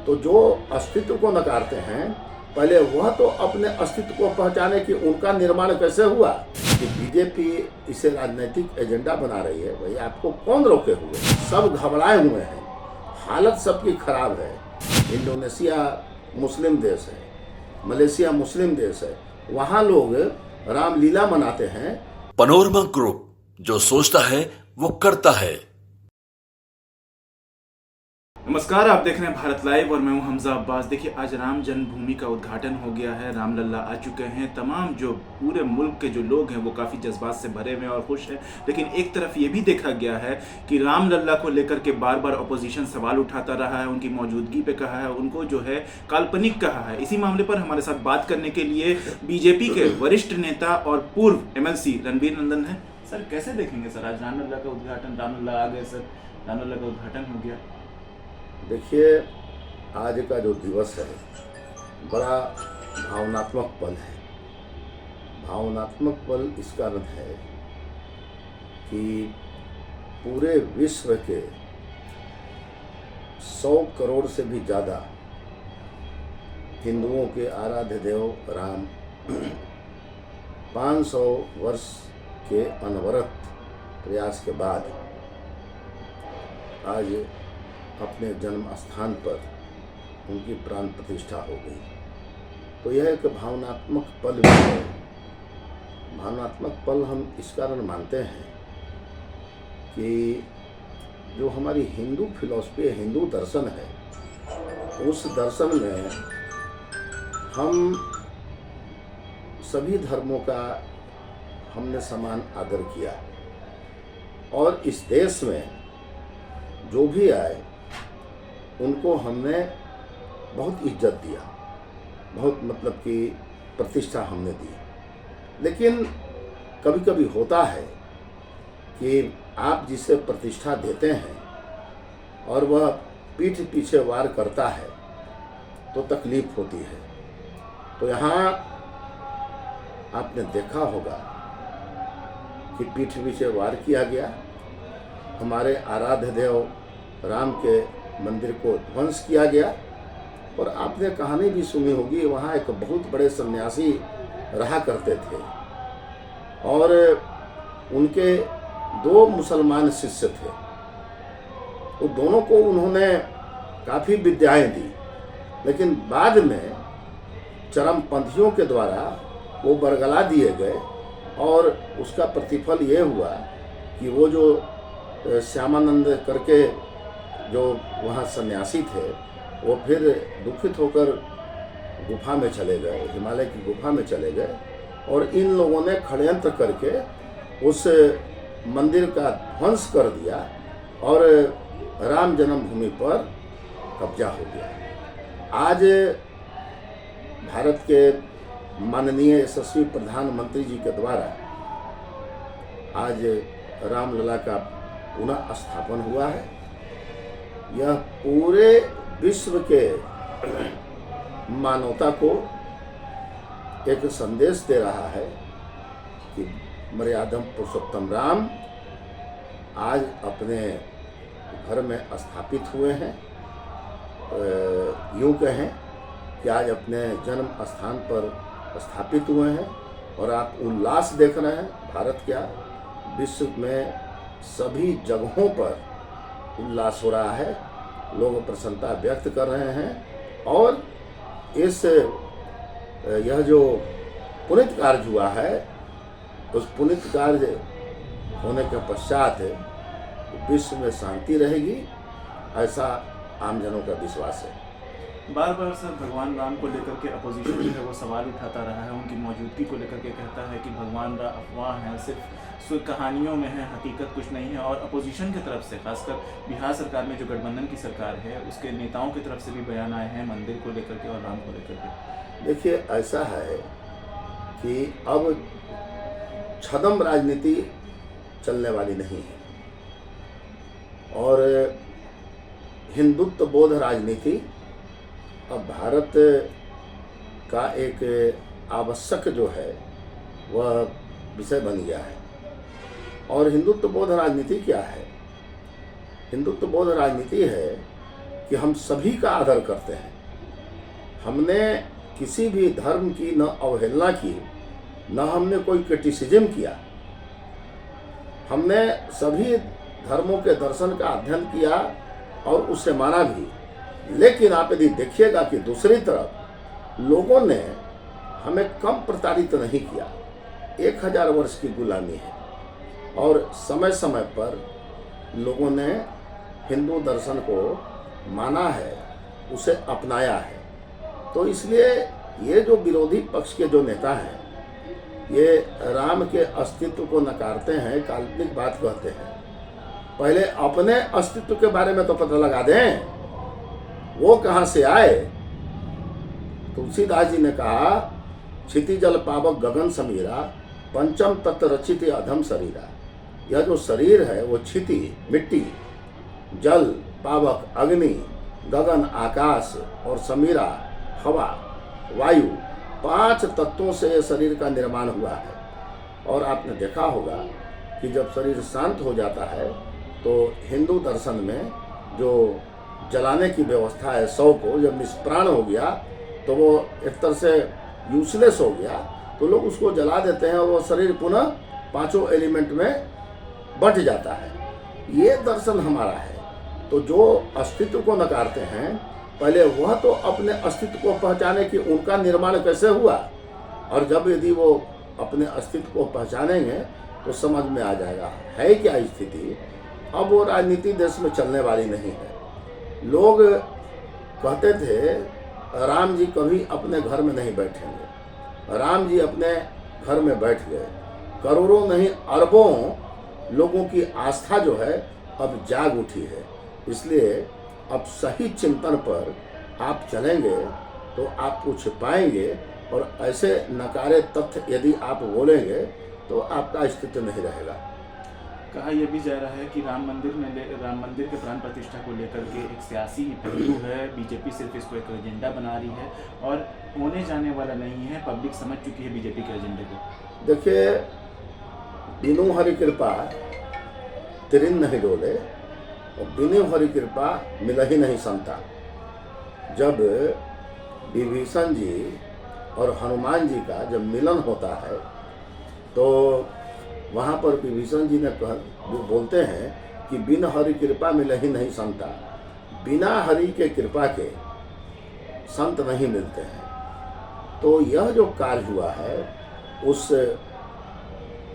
तो जो अस्तित्व को नकारते हैं, पहले वह तो अपने अस्तित्व को पहचाने कि उनका निर्माण कैसे हुआ। कि बीजेपी इसे राजनीतिक एजेंडा बना रही है, भाई आपको कौन रोके हुए। सब घबराए हुए हैं, हालत सबकी खराब है। इंडोनेशिया मुस्लिम देश है, मलेशिया मुस्लिम देश है, वहाँ लोग रामलीला मनाते हैं। पनोरमा ग्रुप, जो सोचता है वो करता है। नमस्कार, आप देख रहे हैं भारत लाइव और मैं हूं हमजा अब्बास। देखिए, आज राम जन्मभूमि का उद्घाटन हो गया है। रामलल्ला आ चुके हैं। तमाम जो पूरे मुल्क के जो लोग हैं वो काफ़ी जज्बात से भरे हुए हैं और खुश हैं। लेकिन एक तरफ ये भी देखा गया है कि रामलल्ला को लेकर के बार बार अपोजिशन सवाल उठाता रहा है, उनकी मौजूदगी पे कहा है, उनको जो है काल्पनिक कहा है। इसी मामले पर हमारे साथ बात करने के लिए बीजेपी के वरिष्ठ नेता और पूर्व MLC रणवीर नंदन है। सर, कैसे देखेंगे सर आज रामलल्ला का उद्घाटन? रामलल्ला आ गए सर, रामलल्ला का उद्घाटन हो गया। देखिए, आज का जो दिवस है बड़ा भावनात्मक पल है। भावनात्मक पल इस कारण है कि पूरे विश्व के 100 करोड़ से भी ज़्यादा हिंदुओं के आराध्य देव राम 500 वर्ष के अनवरत प्रयास के बाद आज अपने जन्म स्थान पर उनकी प्राण प्रतिष्ठा हो गई। तो यह एक भावनात्मक पल भी है। भावनात्मक पल हम इस कारण मानते हैं कि जो हमारी हिंदू फिलॉसफी, हिंदू दर्शन है, उस दर्शन में हम सभी धर्मों का हमने समान आदर किया और इस देश में जो भी आए उनको हमने बहुत इज्जत दिया, बहुत मतलब कि प्रतिष्ठा हमने दी। लेकिन कभी कभी होता है कि आप जिसे प्रतिष्ठा देते हैं और वह पीठ पीछे वार करता है तो तकलीफ होती है। तो यहाँ आपने देखा होगा कि पीठ पीछे वार किया गया, हमारे आराध्य देव राम के मंदिर को ध्वंस किया गया। और आपने कहानी भी सुनी होगी, वहाँ एक बहुत बड़े सन्यासी रहा करते थे और उनके 2 मुसलमान शिष्य थे। तो दोनों को उन्होंने काफ़ी विद्याएं दी, लेकिन बाद में चरमपंथियों के द्वारा वो बरगला दिए गए और उसका प्रतिफल ये हुआ कि वो जो श्यामानंद करके जो वहाँ सन्यासी थे, वो फिर दुखित होकर गुफा में चले गए, हिमालय की गुफा में चले गए और इन लोगों ने षड्यंत्र करके उस मंदिर का ध्वंस कर दिया और राम जन्मभूमि पर कब्जा हो गया। आज भारत के माननीय यशस्वी प्रधानमंत्री जी के द्वारा आज रामलला का पुनः स्थापन हुआ है। यह पूरे विश्व के मानवता को एक संदेश दे रहा है कि मर्यादम पुरुषोत्तम राम आज अपने घर में स्थापित हुए हैं। यूँ कहें कि आज अपने जन्म स्थान पर स्थापित हुए हैं और आप उल्लास देख रहे हैं। भारत क्या, विश्व में सभी जगहों पर उल्लास हो रहा है, लोग प्रसन्नता व्यक्त कर रहे हैं। और इस यह जो पुनीत कार्य हुआ है, उस पुनीत कार्य होने के पश्चात विश्व में शांति रहेगी, ऐसा आमजनों का विश्वास है। बार बार सर भगवान राम को लेकर के अपोजिशन जो है वो सवाल उठाता रहा है, उनकी मौजूदगी को लेकर के कहता है कि भगवान राम अफवाह हैं, सिर्फ कहानियों में है, हकीकत कुछ नहीं है। और अपोजिशन की तरफ से, खासकर बिहार सरकार में जो गठबंधन की सरकार है, उसके नेताओं की तरफ से भी बयान आए हैं मंदिर को लेकर के और राम को लेकर के। देखिए, ऐसा है कि अब छद्म राजनीति चलने वाली नहीं है और हिंदुत्व बोध राजनीति अब भारत का एक आवश्यक जो है वह विषय बन गया है। और हिंदुत्व बोध राजनीति क्या है? हिंदुत्व बोध राजनीति है कि हम सभी का आदर करते हैं। हमने किसी भी धर्म की न अवहेलना की, न हमने कोई क्रिटिसिज्म किया। हमने सभी धर्मों के दर्शन का अध्ययन किया और उसे माना भी। लेकिन आप यदि देखिएगा कि दूसरी तरफ लोगों ने हमें कम प्रताड़ित नहीं किया। 1000 वर्ष की गुलामी है और समय समय पर लोगों ने हिंदू दर्शन को माना है, उसे अपनाया है। तो इसलिए ये जो विरोधी पक्ष के जो नेता हैं, ये राम के अस्तित्व को नकारते हैं, काल्पनिक बात कहते हैं। पहले अपने अस्तित्व के बारे में तो पता लगा दें, वो कहाँ से आए। तुलसीदास जी ने कहा, क्षिति जल पावक गगन समीरा, पंचम तत्व रचित अधम शरीरा। यह जो शरीर है वो क्षिति मिट्टी, जल पावक अग्नि, गगन आकाश और समीरा हवा वायु, 5 तत्वों से शरीर का निर्माण हुआ है। और आपने देखा होगा कि जब शरीर शांत हो जाता है तो हिंदू दर्शन में जो जलाने की व्यवस्था है, शव को जब निष्प्राण हो गया तो वो एक तरह से यूजलेस हो गया, तो लोग उसको जला देते हैं और वो शरीर पुनः 5 एलिमेंट में बंट जाता है। ये दर्शन हमारा है। तो जो अस्तित्व को नकारते हैं, पहले वह तो अपने अस्तित्व को पहचाने कि उनका निर्माण कैसे हुआ, और जब यदि वो अपने अस्तित्व को पहचानेंगे तो समझ में आ जाएगा है क्या स्थिति। अब वो राजनीति देश में चलने वाली नहीं है। लोग कहते थे राम जी कभी अपने घर में नहीं बैठेंगे। राम जी अपने घर में बैठ गए। करोड़ों नहीं अरबों लोगों की आस्था जो है अब जाग उठी है। इसलिए अब सही चिंतन पर आप चलेंगे तो आप कुछ पाएंगे, और ऐसे नकारे तथ्य यदि आप बोलेंगे तो आपका अस्तित्व नहीं रहेगा। कहा यह भी जा रहा है कि राम मंदिर के प्राण प्रतिष्ठा को लेकर के एक सियासी पहलू है। बीजेपी सिर्फ इसको एक एजेंडा बना रही है और होने जाने वाला नहीं है। पब्लिक समझ चुकी है बीजेपी के एजेंडे को। देखिए, बिनु हरि कृपा तिरिन नहीं डोले और बिनु हरि कृपा मिल ही नहीं संता। जब विभीषण जी और हनुमान जी का जब मिलन होता है तो वहाँ पर विभीषण जी ने बोलते हैं कि बिन हरि कृपा मिल ही नहीं संता। बिना हरि के कृपा के संत नहीं मिलते हैं। तो यह जो कार्य हुआ है उस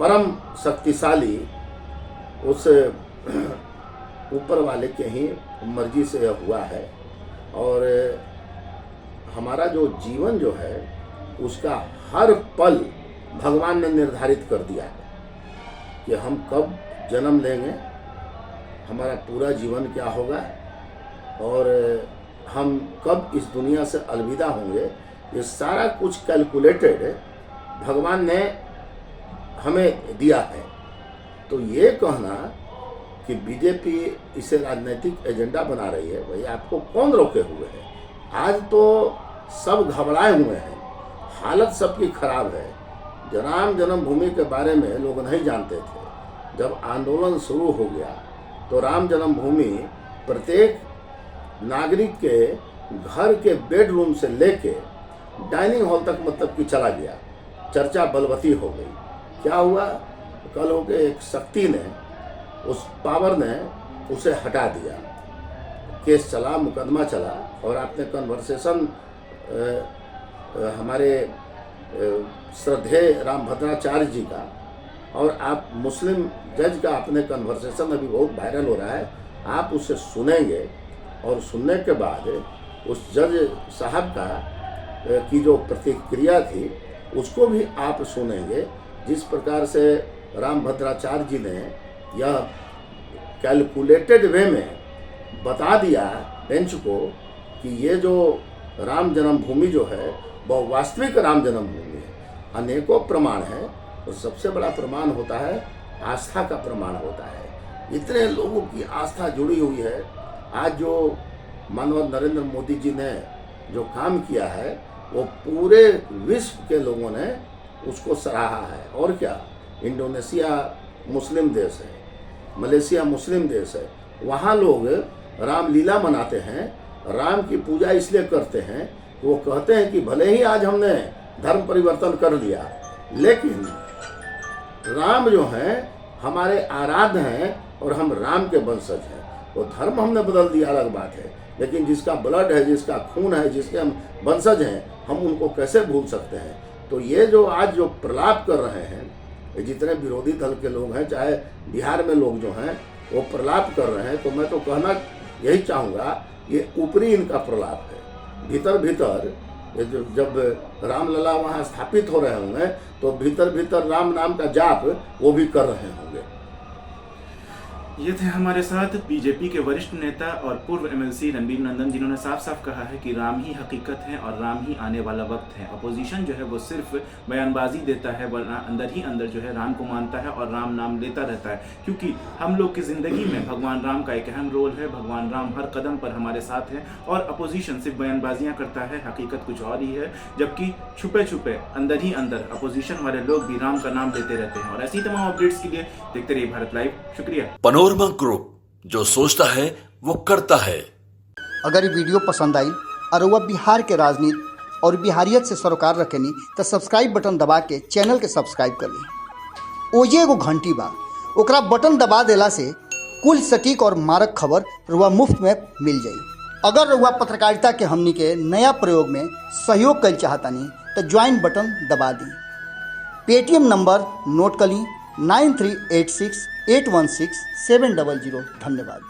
परम शक्तिशाली, उस ऊपर वाले के ही मर्जी से यह हुआ है। और हमारा जो जीवन जो है उसका हर पल भगवान ने निर्धारित कर दिया है कि हम कब जन्म लेंगे, हमारा पूरा जीवन क्या होगा और हम कब इस दुनिया से अलविदा होंगे। ये सारा कुछ कैलकुलेटेड भगवान ने हमें दिया है। तो ये कहना कि बीजेपी इसे राजनीतिक एजेंडा बना रही है, भाई आपको कौन रोके हुए है। आज तो सब घबराए हुए हैं, हालत सबकी खराब है। राम जन्मभूमि के बारे में लोग नहीं जानते थे। जब आंदोलन शुरू हो गया तो राम जन्मभूमि प्रत्येक नागरिक के घर के बेडरूम से लेके डाइनिंग हॉल तक मतलब कि चला गया। चर्चा बलवती हो गई। क्या हुआ, कल हो के एक शक्ति ने, उस पावर ने उसे हटा दिया। केस चला, मुकदमा चला, और आपने कन्वर्सेशन हमारे श्रद्धेय रामभद्राचार्य जी का और आप मुस्लिम जज का अपने कन्वर्सेशन अभी बहुत वायरल हो रहा है, आप उसे सुनेंगे और सुनने के बाद उस जज साहब का की जो प्रतिक्रिया थी उसको भी आप सुनेंगे। जिस प्रकार से रामभद्राचार्य जी ने यह कैलकुलेटेड वे में बता दिया बेंच को कि ये जो राम जन्मभूमि जो है वह वास्तविक राम जन्मभूमि है। अनेकों प्रमाण है और सबसे बड़ा प्रमाण होता है आस्था का प्रमाण होता है। इतने लोगों की आस्था जुड़ी हुई है। आज जो मानव नरेंद्र मोदी जी ने जो काम किया है वो पूरे विश्व के लोगों ने उसको सराहा है। और क्या, इंडोनेशिया मुस्लिम देश है, मलेशिया मुस्लिम देश है, वहाँ लोग रामलीला मनाते हैं राम की पूजा इसलिए करते हैं कि वो कहते हैं कि भले ही आज हमने धर्म परिवर्तन कर लिया, लेकिन राम जो हैं हमारे आराध्य हैं और हम राम के वंशज हैं। वो धर्म हमने बदल दिया अलग बात है, लेकिन जिसका ब्लड है, जिसका खून है, जिसके हम वंशज हैं, हम उनको कैसे भूल सकते हैं। तो ये जो आज जो प्रलाप कर रहे हैं, ये जितने विरोधी दल के लोग हैं, चाहे बिहार में लोग जो हैं वो प्रलाप कर रहे हैं, तो मैं तो कहना यही चाहूँगा, ये ऊपरी इनका प्रलाप है। भीतर भीतर ये जब रामलला वहाँ स्थापित हो रहे होंगे तो भीतर भीतर राम नाम का जाप वो भी कर रहे होंगे। ये थे हमारे साथ बीजेपी के वरिष्ठ नेता और पूर्व एमएलसी रणबीर नंदन, जिन्होंने साफ साफ कहा है कि राम ही हकीकत है और राम ही आने वाला वक्त है। अपोजिशन जो है वो सिर्फ बयानबाजी देता है, वरना अंदर ही अंदर जो है राम को मानता है और राम नाम लेता रहता है। क्योंकि हम लोग की ज़िंदगी में भगवान राम का एक अहम रोल है, भगवान राम हर कदम पर हमारे साथ हैं और अपोजिशन सिर्फ बयानबाजियाँ करता है, हकीकत कुछ और ही है। जबकि छुपे छुपे अंदर ही अंदर अपोजिशन वाले लोग भी राम का नाम लेते रहते हैं। और ऐसी तमाम अपडेट्स के लिए देखते रहिए भारत लाइव। शुक्रिया। पनोरमा ग्रुप, जो सोचता है वो करता है। अगर ये वीडियो पसंद आई और वह बिहार के राजनीति और बिहारियत से सरोकार रखेनी तो सब्सक्राइब बटन दबा के चैनल के सब्सक्राइब कर ली। ओजे एगो घंटी बा, ओकरा बटन दबा देला से कुल सटीक और मारक खबर रुआ मुफ्त में मिल जाई। अगर रुआ पत्रकारिता के हमनी के नया प्रयोग में सहयोग कर चाहतानी तो ज्वाइन बटन दबा दी। पेटीएम नंबर नोट कर ली 9386 816 700। धन्यवाद।